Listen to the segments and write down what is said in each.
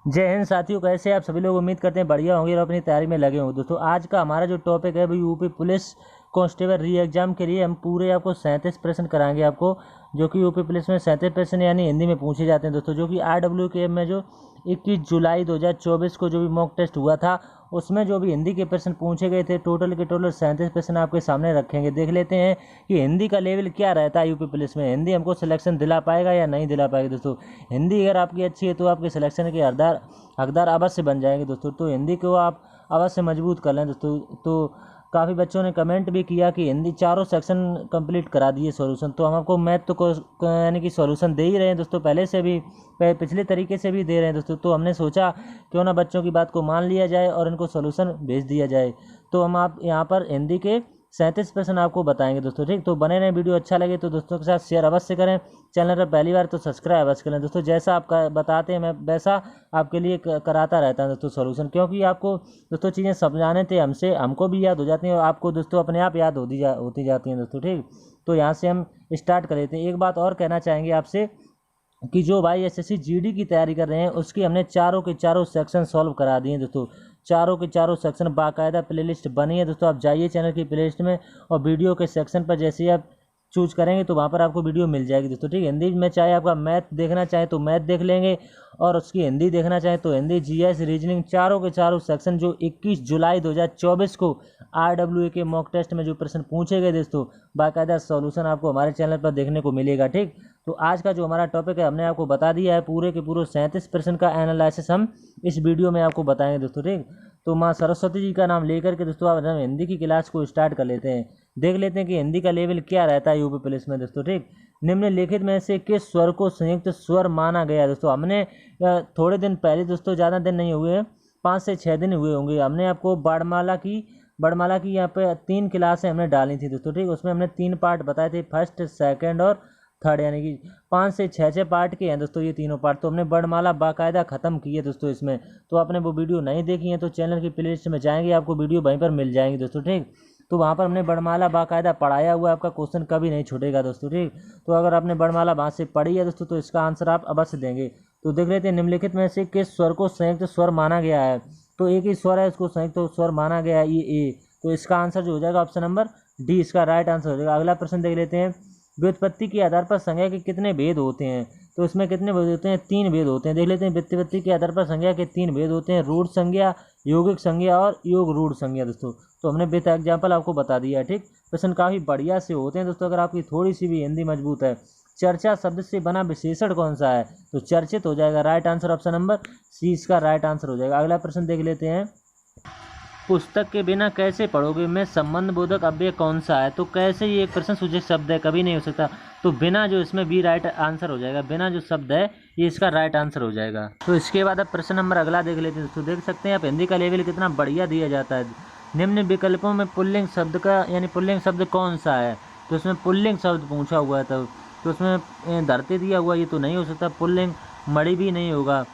जय हिंद साथियों, कैसे आप सभी लोग। उम्मीद करते हैं बढ़िया होंगे और अपनी तैयारी में लगे होंगे। दोस्तों आज का हमारा जो टॉपिक है वो यूपी पुलिस कांस्टेबल री एग्जाम के लिए हम पूरे आपको 37 प्रश्न कराएंगे आपको, जो कि यूपी पुलिस में 37 प्रश्न यानी हिंदी में पूछे जाते हैं दोस्तों। जो कि RWK में जो 21 जुलाई 2024 को जो भी मॉक टेस्ट हुआ था उसमें जो भी हिंदी के प्रश्न पूछे गए थे, टोटल के टोटल 37 प्रश्न आपके सामने रखेंगे। देख लेते हैं कि हिंदी का लेवल क्या रहता है यूपी पुलिस में। हिंदी हमको सिलेक्शन दिला पाएगा या नहीं दिला पाएगा दोस्तों। हिंदी अगर आपकी अच्छी है तो आपके सिलेक्शन के हकदार अवश्य बन जाएंगे दोस्तों। तो हिंदी को आप अवश्य मजबूत कर लें दोस्तों। तो काफ़ी बच्चों ने कमेंट भी किया कि हिंदी चारों सेक्शन कंप्लीट करा दिए सॉल्यूशन। तो हम आपको मैथ तो यानी कि सॉल्यूशन दे ही रहे हैं दोस्तों, पहले से भी पिछले तरीके से भी दे रहे हैं दोस्तों। तो हमने सोचा क्यों ना बच्चों की बात को मान लिया जाए और इनको सॉल्यूशन भेज दिया जाए। तो हम आप यहाँ पर हिंदी के 37 प्रश्न आपको बताएंगे दोस्तों। ठीक, तो बने रहें। वीडियो अच्छा लगे तो दोस्तों के साथ शेयर अवश्य करें। चैनल पर पहली बार तो सब्सक्राइब अवश्य करें दोस्तों। जैसा आप बताते हैं मैं वैसा आपके लिए कराता रहता हूं दोस्तों सॉल्यूशन, क्योंकि आपको दोस्तों चीज़ें समझाने थे हमसे, हमको भी याद हो जाती हैं और आपको दोस्तों अपने आप याद होती जाती हैं दोस्तों। ठीक, तो यहाँ से हम स्टार्ट कर लेते हैं। एक बात और कहना चाहेंगे आपसे कि जो भाई SSC GD की तैयारी कर रहे हैं उसकी हमने चारों के चारों सेक्शन सॉल्व करा दिए हैं दोस्तों। चारों के चारों सेक्शन बाकायदा प्लेलिस्ट बनी है दोस्तों। आप जाइए चैनल की प्लेलिस्ट में और वीडियो के सेक्शन पर जैसे ही आप चूज करेंगे तो वहाँ पर आपको वीडियो मिल जाएगी दोस्तों। ठीक, हिंदी में चाहे आपका मैथ देखना चाहे तो मैथ देख लेंगे और उसकी हिंदी देखना चाहे तो हिंदी, GS, रीजनिंग, चारों के चारों सेक्शन जो 21 जुलाई 2024 को RWA मॉक टेस्ट में जो प्रश्न पूछे गए दोस्तों, बाकायदा सॉल्यूशन आपको हमारे चैनल पर देखने को मिलेगा। ठीक, तो आज का जो हमारा टॉपिक है हमने आपको बता दिया है। पूरे के पूरे 37 प्रश्न का एनालिसिस हम इस वीडियो में आपको बताएंगे दोस्तों। ठीक, तो माँ सरस्वती जी का नाम लेकर के दोस्तों आप हिंदी की क्लास को स्टार्ट कर लेते हैं। देख लेते हैं कि हिंदी का लेवल क्या रहता है यूपी पुलिस में दोस्तों। ठीक, निम्नलिखित में से किस स्वर को संयुक्त स्वर माना गया दोस्तों। हमने थोड़े दिन पहले दोस्तों, ज़्यादा दिन नहीं हुए हैं, 5 से 6 दिन हुए होंगे, हमने आपको वर्णमाला की यहाँ पे 3 क्लासें हमने डाली थी दोस्तों। ठीक, उसमें हमने 3 पार्ट बताए थे, फर्स्ट, सेकंड और थर्ड, यानी कि 5 से 6 पार्ट के हैं दोस्तों ये तीनों पार्ट। तो हमने वर्णमाला बाकायदा ख़त्म की है दोस्तों इसमें। तो आपने वो वीडियो नहीं देखी है तो चैनल की प्लेलिस्ट में जाएंगे, आपको वीडियो वहीं पर मिल जाएंगी दोस्तों। ठीक, तो वहाँ पर हमने वर्णमाला बाकायदा पढ़ाया हुआ है, आपका क्वेश्चन कभी नहीं छूटेगा दोस्तों। ठीक, तो अगर आपने वर्णमाला वहाँ से पढ़ी है दोस्तों तो इसका आंसर आप अवश्य देंगे। तो देख लेते हैं निम्नलिखित में से किस स्वर को संयुक्त स्वर माना गया है। तो एक ही स्वर है, इसको संयुक्त स्वर माना गया है, ये ए। तो इसका आंसर जो हो जाएगा ऑप्शन नंबर डी, इसका राइट आंसर हो जाएगा। अगला प्रश्न देख लेते हैं। व्युत्पत्ति के आधार पर संज्ञा के कितने भेद होते हैं। तो इसमें कितने भेद होते हैं, 3 भेद होते हैं। देख लेते हैं। व्युत्पत्ति के आधार पर संज्ञा के 3 भेद होते हैं, रूढ़ संज्ञा, यौगिक संज्ञा और योग रूढ़ संज्ञा दोस्तों। तो हमने विथ एग्जाम्पल आपको बता दिया है। ठीक, प्रश्न काफ़ी बढ़िया से होते हैं दोस्तों अगर आपकी थोड़ी सी भी हिंदी मजबूत है। चर्चा शब्द से बना विशेषण कौन सा है। तो चर्चित हो जाएगा, right answer option number C इसका राइट आंसर हो जाएगा। अगला प्रश्न देख लेते हैं। पुस्तक के बिना कैसे पढ़ोगे में संबंध बोधक अव्यय कौन सा है। तो कैसे, ये एक प्रश्न सूचक शब्द है, कभी नहीं हो सकता। तो बिना जो इसमें बी राइट आंसर हो जाएगा। बिना जो शब्द है ये इसका राइट आंसर हो जाएगा। तो इसके बाद अब प्रश्न नंबर अगला देख लेते हैं दोस्तों। देख सकते हैं आप हिंदी का लेवल कितना बढ़िया दिया जाता है। निम्न विकल्पों में पुल्लिंग शब्द का यानी पुल्लिंग शब्द कौन सा है। तो इसमें पुल्लिंग शब्द पूछा हुआ है। तो इसमें धरती दिया हुआ, ये तो नहीं हो सकता। पुल्लिंग मणि भी नहीं होगा।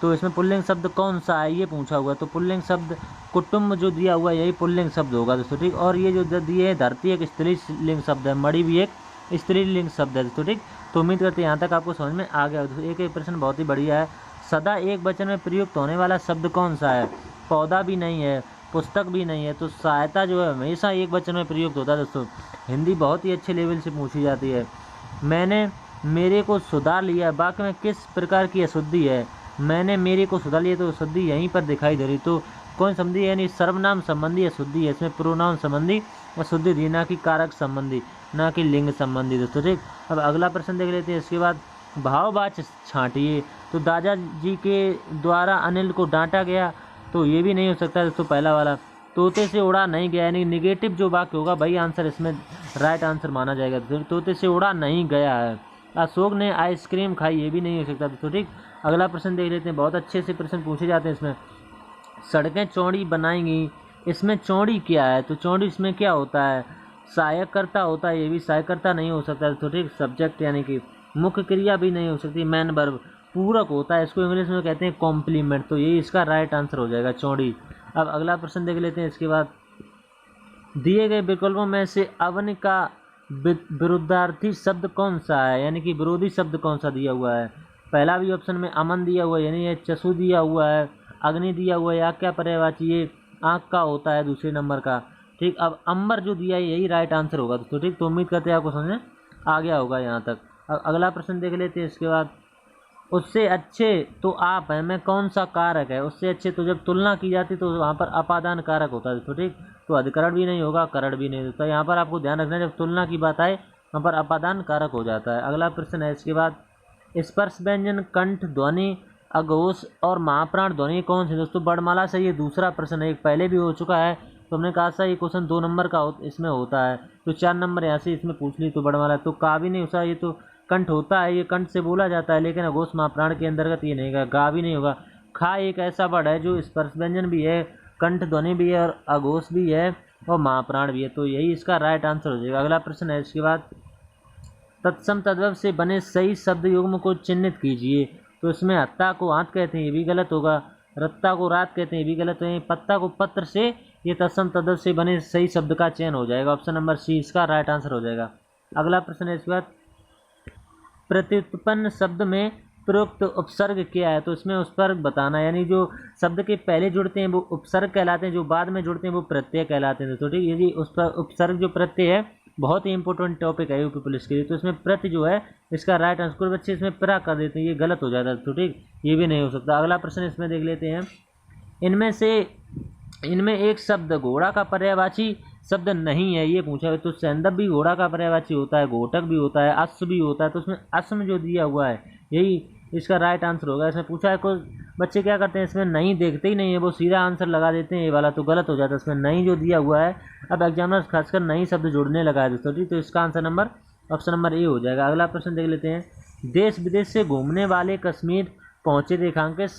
तो इसमें पुल्लिंग शब्द कौन सा है ये पूछा हुआ। तो पुल्लिंग शब्द कुटुंब जो दिया हुआ है यही पुल्लिंग शब्द होगा दोस्तों। ठीक, और ये जो दिए है धरती एक स्त्रीलिंग शब्द है, मणि भी एक स्त्रीलिंग शब्द है दोस्तों। ठीक, तो उम्मीद करते हैं यहाँ तक आपको समझ में आ गया दोस्तों। एक प्रश्न बहुत ही बढ़िया है। सदा एक वचन में प्रयुक्त होने वाला शब्द कौन सा है। पौधा भी नहीं है, पुस्तक भी नहीं है। तो सहायता जो है हमेशा एक वचन में प्रयुक्त होता है दोस्तों। हिंदी बहुत ही अच्छे लेवल से पूछी जाती है। मैंने मेरे को सुधार लिया, वाक्य में किस प्रकार की अशुद्धि है। मैंने मेरे को सुधार लिया, तो अशुद्धि यहीं पर दिखाई दे रही। तो कौन संबंधी है, यानी सर्वनाम संबंधी अशुद्धि है। इसमें प्रोनाउन संबंधी अशुद्धि दी, ना कि कारक संबंधी, ना कि लिंग संबंधी दोस्तों। ठीक, अब अगला प्रश्न देख लेते हैं। इसके बाद भाववाच्य छांटिए। तो दादाजी के द्वारा अनिल को डांटा गया, तो ये भी नहीं हो सकता दोस्तों पहला वाला। तोते से उड़ा नहीं गया, यानी निगेटिव जो वाक्य होगा वही आंसर इसमें राइट आंसर माना जाएगा दोस्तों। तोते से उड़ा नहीं गया है। अशोक ने आइसक्रीम खाई, ये भी नहीं हो सकता दोस्तों। ठीक, अगला प्रश्न देख लेते हैं। बहुत अच्छे से प्रश्न पूछे जाते हैं इसमें। सड़कें चौड़ी बनाएंगी, इसमें चौड़ी क्या है। तो चौड़ी इसमें क्या होता है, सहायकर्ता होता है, ये भी सहायकर्ता नहीं हो सकता तो। ठीक, सब्जेक्ट यानी कि मुख्य क्रिया भी नहीं हो सकती, मैन वर्ब। पूरक होता है, इसको इंग्लिश में कहते हैं कॉम्प्लीमेंट। तो ये इसका राइट आंसर हो जाएगा, चौड़ी। अब अगला प्रश्न देख लेते हैं। इसके बाद दिए गए विकल्पों में से अवन का विरुद्धार्थी शब्द कौन सा है, यानी कि विरोधी शब्द कौन सा दिया हुआ है। पहला भी ऑप्शन में अमन दिया हुआ है, यानी ये चसु दिया हुआ है, अग्नि दिया हुआ है, आग क्या पर्यायवाची ये आँख का होता है दूसरे नंबर का। ठीक, अब अंबर जो दिया है यही राइट आंसर होगा दोस्तों। ठीक, तो उम्मीद करते हैं आपको समझ में आ गया होगा यहाँ तक। अगला प्रश्न देख लेते हैं इसके बाद। उससे अच्छे तो आप हैं में कौन सा कारक है? उससे अच्छे तो जब तुलना की जाती तो वहाँ पर अपादान कारक होता है दोस्तों। ठीक, तो अधिकरण भी नहीं होगा, करण भी नहीं होता। यहाँ पर आपको ध्यान रखना है जब तुलना की बात आए वहाँ पर अपादान कारक हो जाता है। अगला प्रश्न है इसके बाद, स्पर्श व्यंजन, कंठ ध्वनि, अघोष और महाप्राण ध्वनि कौन से? दोस्तों वर्णमाला से ये दूसरा प्रश्न है, एक पहले भी हो चुका है, तो हमने कहा था ये क्वेश्चन 2 नंबर का इसमें होता है, तो 4 नंबर यहाँ से इसमें पूछ ली तो वर्णमाला। तो का भी नहीं होता, ये तो कंठ होता है, ये कंठ से बोला जाता है, लेकिन अघोष महाप्राण के अंतर्गत ये नहीं, गा भी नहीं होगा। खा एक ऐसा वर्ड है जो स्पर्श व्यंजन भी है, कंठ ध्वनि भी है और अघोष भी है और महाप्राण भी है, तो यही इसका राइट आंसर हो जाएगा। अगला प्रश्न है इसके बाद, तत्सम तद्भव से बने सही शब्द युग्म को चिन्हित कीजिए। तो इसमें हत्ता को हाथ कहते हैं, ये भी गलत होगा। रत्ता को रात कहते हैं, ये भी गलत है। पत्ता को पत्र से, ये तत्सम तद्भव से बने सही शब्द का चयन हो जाएगा। ऑप्शन नंबर सी इसका राइट आंसर हो जाएगा। अगला प्रश्न है इसके बाद, प्रत्युत्पन्न शब्द में प्रयुक्त उपसर्ग क्या है? तो इसमें उपसर्ग बताना, यानी जो शब्द के पहले जुड़ते हैं वो उपसर्ग कहलाते हैं, जो बाद में जुड़ते हैं वो प्रत्यय कहलाते हैं। तो ठीक, यदि उस पर उपसर्ग जो प्रत्यय है बहुत ही इंपॉर्टेंट टॉपिक है यूपी पुलिस के लिए, तो इसमें प्रति जो है इसका राइट आंसर, कुछ बच्चे इसमें प्रा कर देते हैं, ये गलत हो जाता है। तो ठीक, ये भी नहीं हो सकता। अगला प्रश्न इसमें देख लेते हैं, इनमें एक शब्द घोड़ा का पर्यायवाची शब्द नहीं है, ये पूछा है। तो सैंदव भी घोड़ा का पर्यायवाची होता है, घोटक भी होता है, अश्व भी होता है, तो उसमें अश्व जो दिया हुआ है यही इसका राइट आंसर होगा। इसमें पूछा है, कुछ बच्चे क्या करते हैं इसमें नहीं देखते ही नहीं है, वो सीधा आंसर लगा देते हैं ये वाला, तो गलत हो जाता है। इसमें नहीं जो दिया हुआ है, अब एग्जामिनर खासकर नहीं शब्द जोड़ने लगा है दोस्तों। ठीक, तो इसका answer number option number A हो जाएगा। अगला प्रश्न देख लेते हैं, देश विदेश से घूमने वाले कश्मीर पहुँचे रेखांकित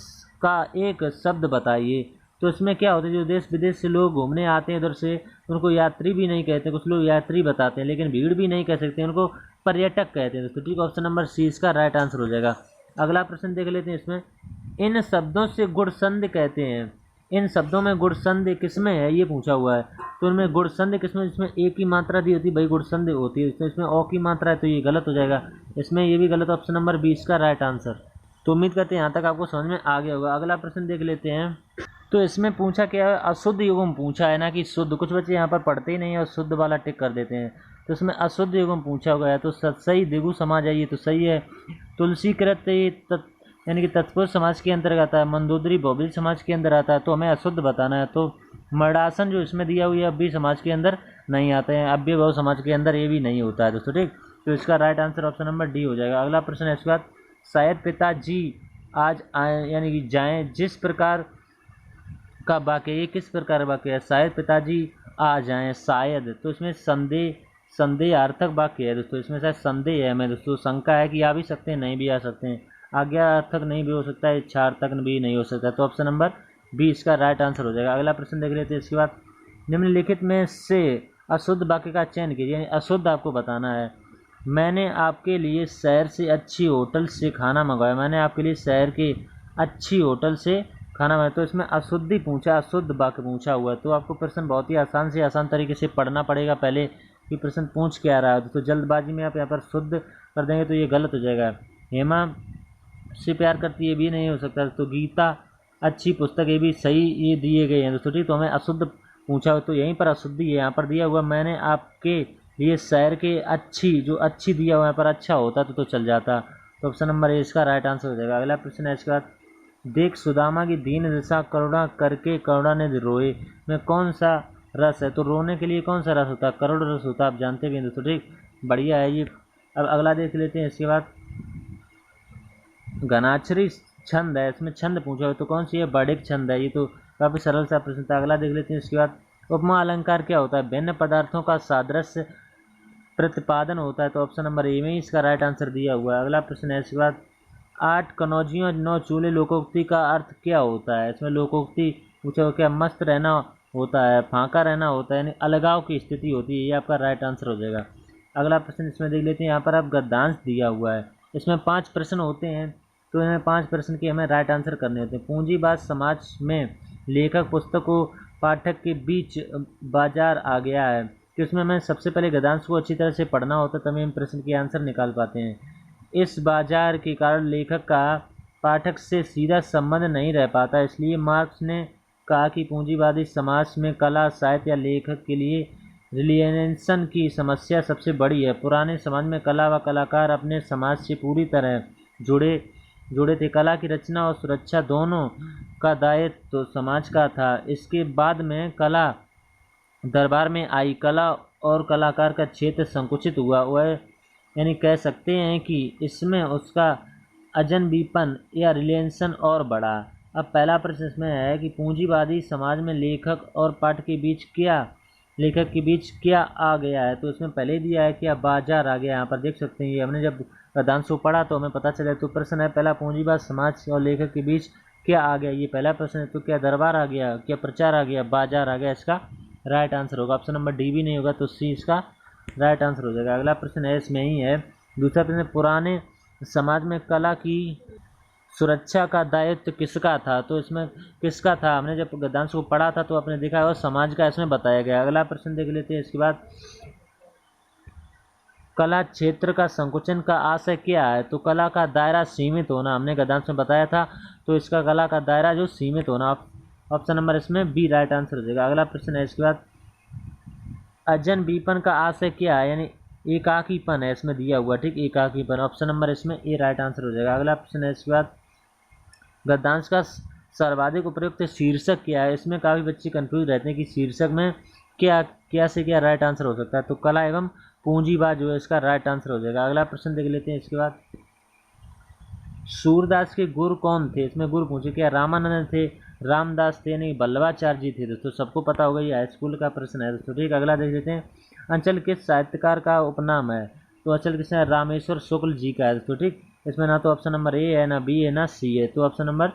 का एक शब्द बताइए। तो इसमें क्या होता है, जो देश विदेश से लोग घूमने आते हैं उधर से, उनको यात्री भी नहीं कहते, कुछ लोग यात्री बताते हैं, लेकिन भीड़ भी नहीं कह सकते, उनको पर्यटक कहते हैं दोस्तों। ठीक, ऑप्शन नंबर सी इसका राइट आंसर हो जाएगा। अगला प्रश्न देख लेते हैं इसमें, इन शब्दों से गुणसंधि कहते हैं, इन शब्दों में गुणसंधि किसमें है ये पूछा हुआ है। तो इनमें गुणसंधि किसमें, जिसमें ए की मात्रा दी होती है भाई गुणसंधि होती है, तो इसमें ओ की मात्रा है, तो ये गलत हो जाएगा। इसमें ये भी गलत, ऑप्शन नंबर 20 का राइट आंसर। तो उम्मीद करते हैं यहाँ तक आपको समझ में आ गया होगा। अगला प्रश्न देख लेते हैं, तो इसमें पूछा क्या है, अशुद्ध युग्म पूछा है ना कि शुद्ध, कुछ बच्चे यहाँ पर पढ़ते ही नहीं है और शुद्ध वाला टिक कर देते हैं, तो इसमें अशुद्ध युग्म पूछा गया है। तो सही दिगु समाज है, ये तो सही है। तुलसी कृत यानी कि तत्पुरुष समाज के अंतर्गत आता है, मंदोदरी बहुब्री समाज के अंदर आता है, तो हमें अशुद्ध बताना है। तो मर्डासन जो इसमें दिया हुआ है अभी समाज के अंदर नहीं आते हैं, अव्य बहु समाज के अंदर ये भी नहीं होता है दोस्तों। ठीक, तो इसका right answer option number D हो जाएगा। अगला प्रश्न है इसके बाद, शायद पिताजी आज आए यानी कि जाएं, जिस प्रकार का वाक्य, ये किस प्रकार वाक्य है? शायद पिताजी आ जाएं, शायद, तो इसमें संदेहार्थक वाक्य है दोस्तों। इसमें शायद संदेह है, मैं दोस्तों शंका है कि आ भी सकते हैं नहीं भी आ सकते हैं, आज्ञार्थक नहीं भी हो सकता है, इच्छार्थक भी नहीं हो सकता है, तो ऑप्शन नंबर बी इसका राइट आंसर हो जाएगा। अगला प्रश्न देख लेते हैं इसके बाद, निम्नलिखित में से अशुद्ध वाक्य का चयन कीजिए, यानी अशुद्ध आपको बताना है। मैंने आपके लिए शहर से अच्छी होटल से खाना मंगवाया, मैंने आपके लिए शहर की अच्छी होटल से खाना मंगाया, तो इसमें अशुद्धि पूछा, अशुद्ध वाक्य पूछा हुआ है। तो आपको प्रश्न बहुत ही आसान से आसान तरीके से पढ़ना पड़ेगा पहले कि प्रश्न पूछ क्या रहा है। तो जल्दबाजी में आप यहाँ पर शुद्ध कर देंगे तो ये गलत हो जाएगा। हेमा से प्यार करती है भी नहीं हो सकता, तो गीता अच्छी पुस्तक, ये भी सही ये दिए गए हैं दोस्तों। ठीक, तो हमें अशुद्ध पूछा हो तो यहीं पर अशुद्धि है, यहाँ पर दिया हुआ मैंने आपके लिए शहर के अच्छी, जो अच्छी दिया हुआ यहाँ पर अच्छा होता तो चल जाता, तो ऑप्शन नंबर ए इसका राइट आंसर हो जाएगा। अगला प्रश्न है इसके बाद, देख सुदामा की दीन दशा करुणा करके करुणानिधि रोए में कौन सा रस है? तो रोने के लिए कौन सा रस होता है? करुण रस होता है, आप जानते भी हैं दोस्तों। ठीक, बढ़िया है ये। अब अगला देख लेते हैं इसके बाद, घनाक्षरी छंद है, इसमें छंद पूछा है तो कौन सी है? बड़िक छंद है, ये तो काफ़ी सरल सा प्रश्न था। अगला देख लेते हैं इसके बाद, उपमा अलंकार क्या होता है? भिन्न पदार्थों का सादृश्य प्रतिपादन होता है, तो ऑप्शन नंबर ए में इसका राइट आंसर दिया हुआ है। अगला प्रश्न है इसके बाद, 8 कनौजियों 9 चूल्हे लोकोक्ति का अर्थ क्या होता है? इसमें लोकोक्ति पूछा हो क्या? मस्त रहना होता है, फांका रहना होता है, यानी अलगाव की स्थिति होती है, ये आपका राइट आंसर हो जाएगा। अगला प्रश्न इसमें देख लेते हैं, यहाँ पर आप गद्यांश दिया हुआ है, इसमें 5 प्रश्न होते हैं, तो इनमें 5 प्रश्न के हमें राइट आंसर करने होते हैं। पूंजीवाद समाज में लेखक पुस्तक को पाठक के बीच बाजार आ गया है, कि उसमें हमें सबसे पहले गद्यांश को अच्छी तरह से पढ़ना होता है, तभी हम प्रश्न के आंसर निकाल पाते हैं। इस बाजार के कारण लेखक का पाठक से सीधा संबंध नहीं रह पाता। इसलिए मार्क्स ने कहा कि पूंजीवादी समाज में कला, साहित्य या लेखक के लिए रिलियनेशन की समस्या सबसे बड़ी है। पुराने समाज में कला व कलाकार अपने समाज से पूरी तरह जुड़े थे। कला की रचना और सुरक्षा दोनों का दायित्व तो समाज का था। इसके बाद में कला दरबार में आई। कला और कलाकार का क्षेत्र संकुचित हुआ। वह यानी कह सकते हैं कि इसमें उसका अजनबीपन या रिलेशन और बढ़ा। अब पहला प्रश्न इसमें है कि पूंजीवादी समाज में लेखक के बीच क्या आ गया है। तो इसमें पहले दिया है कि बाजार आ गया। यहाँ पर देख सकते हैं, ये हमने जब गद्यांश को पढ़ा तो हमें पता चला। तो प्रश्न है पहला, पूंजीवाद समाज और लेखक के बीच क्या आ गया, ये पहला प्रश्न है। तो क्या दरबार आ गया, क्या प्रचार आ गया, बाजार आ गया, इसका राइट आंसर होगा। ऑप्शन नंबर डी भी नहीं होगा तो सी इसका राइट आंसर हो जाएगा। अगला प्रश्न है इसमें ही है, दूसरा प्रश्न, पुराने समाज में कला की सुरक्षा का दायित्व किसका था। तो इसमें किसका था, हमने जब गद्यांश को पढ़ा था तो आपने देखा और समाज का इसमें बताया गया। अगला प्रश्न देख लेते हैं। इसके बाद, कला क्षेत्र का संकुचन का आशय क्या है। तो कला का दायरा सीमित होना, हमने गद्यांश में बताया था। तो इसका कला का दायरा जो सीमित होना, ऑप्शन नंबर इसमें बी राइट आंसर हो जाएगा। अगला प्रश्न है इसके बाद, अजनबीपन का आशय क्या है, यानी एकाकीपन है इसमें दिया हुआ, ठीक, एकाकीपन। ऑप्शन नंबर इसमें ए राइट आंसर हो जाएगा। अगला प्रश्न है इसके बाद, गद्यांश का सर्वाधिक उपयुक्त शीर्षक क्या है। इसमें काफ़ी बच्चे कंफ्यूज रहते हैं कि शीर्षक में क्या से क्या राइट आंसर हो सकता है। तो कला एवं पूंजीवाद जो है इसका राइट आंसर हो जाएगा। अगला प्रश्न देख लेते हैं। इसके बाद, सूरदास के गुरु कौन थे। इसमें गुरु पूछे, क्या रामानंद थे, रामदास थे, नहीं वल्लभाचार्य जी थे। दोस्तों सबको पता होगा, ये हाई स्कूल का प्रश्न है दोस्तों, ठीक। अगला देख लेते हैं, अंचल किस साहित्यकार का उपनाम है। तो अंचल किस है, रामेश्वर शुक्ल जी का है दोस्तों, ठीक। इसमें ना तो ऑप्शन नंबर ए है, ना बी है, ना सी है। तो ऑप्शन नंबर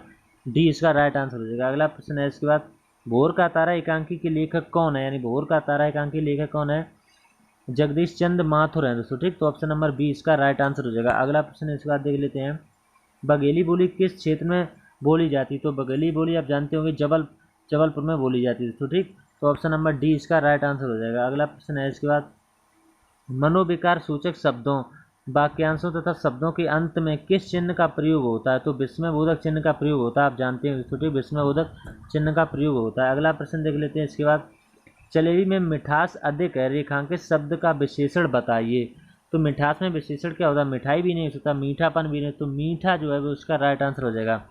डी इसका राइट आंसर हो जाएगा। अगला प्रश्न है इसके बाद, भोर का तारा एकांकी के लेखक कौन है, यानी भोर का तारा एकांकी लेखक कौन है, जगदीश चंद्र माथुर है दोस्तों, ठीक। तो ऑप्शन नंबर बी इसका राइट आंसर हो जाएगा। अगला प्रश्न इसके बाद देख लेते हैं, बघेली बोली किस क्षेत्र में बोली जाती। तो बघेली बोली आप जानते होंगे जबलपुर में बोली जाती है दोस्तों, ठीक। तो ऑप्शन नंबर डी इसका राइट आंसर हो जाएगा। अगला प्रश्न है इसके बाद, मनोविकार सूचक शब्दों, वाक्यांशों तथा शब्दों के अंत में किस चिन्ह का प्रयोग होता है। तो विस्मयबोधक चिन्ह का प्रयोग होता है, आप जानते हैं दोस्तों, विस्मयबोधक चिन्ह का प्रयोग होता है। अगला प्रश्न देख लेते हैं। इसके बाद, चलेरी में मिठास अधिक है, रेखांकित शब्द का विशेषण बताइए। तो मिठास में विशेषण क्या होता है, मिठाई भी नहीं हो सकता, मीठापन भी नहीं, तो मीठा जो है वो उसका राइट आंसर हो जाएगा।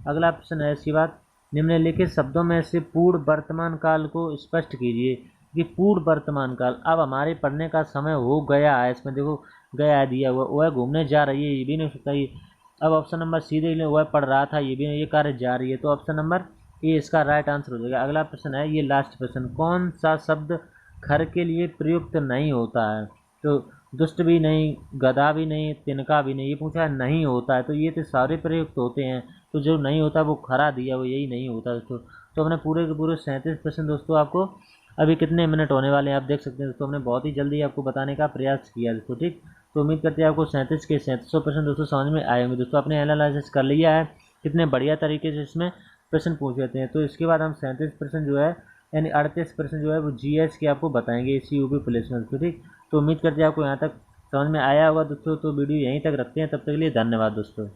अगला प्रश्न है इसके बाद, निम्नलिखित शब्दों में से पूर्ण वर्तमान काल को स्पष्ट कीजिए। कि पूर्ण वर्तमान काल, अब हमारे पढ़ने का समय हो गया है। इसमें देखो गया है दिया हुआ, वह घूमने जा रही है, ये भी नहीं हो सकता ये। अब ऑप्शन नंबर सी देख लें, वह पढ़ रहा था, ये भी नहीं, ये कार्य जा रही है। तो ऑप्शन नंबर ए इसका राइट आंसर हो जाएगा। अगला प्रश्न है, ये लास्ट प्रश्न, कौन सा शब्द खर के लिए प्रयुक्त नहीं होता है। तो दुष्ट भी नहीं, गधा भी नहीं, तिनका भी नहीं, ये पूछा है नहीं होता है। तो ये तो सारे प्रयुक्त होते हैं, तो जो नहीं होता वो खरा दिया, वो यही नहीं होता दोस्तों। तो हमने पूरे के पूरे 37 प्रश्न दोस्तों आपको, अभी कितने मिनट होने वाले हैं आप देख सकते हैं दोस्तों, हमने बहुत ही जल्दी आपको बताने का प्रयास किया दोस्तों, ठीक। तो उम्मीद करते हैं आपको 37 के 3700 प्रश्न दोस्तों समझ में आए होंगे। दोस्तों आपने एनालिसिस कर लिया है, कितने बढ़िया तरीके से इसमें प्रश्न पूछ लेते हैं। तो इसके बाद हम 37% जो है, यानी 38% जो है वो जीएस के आपको बताएंगे, इसी यूपी पुलिस में दोस्तों, ठीक। तो उम्मीद करते हैं आपको यहाँ तक समझ में आया होगा दोस्तों। तो वीडियो यहीं तक रखते हैं, तब तक के लिए धन्यवाद दोस्तों।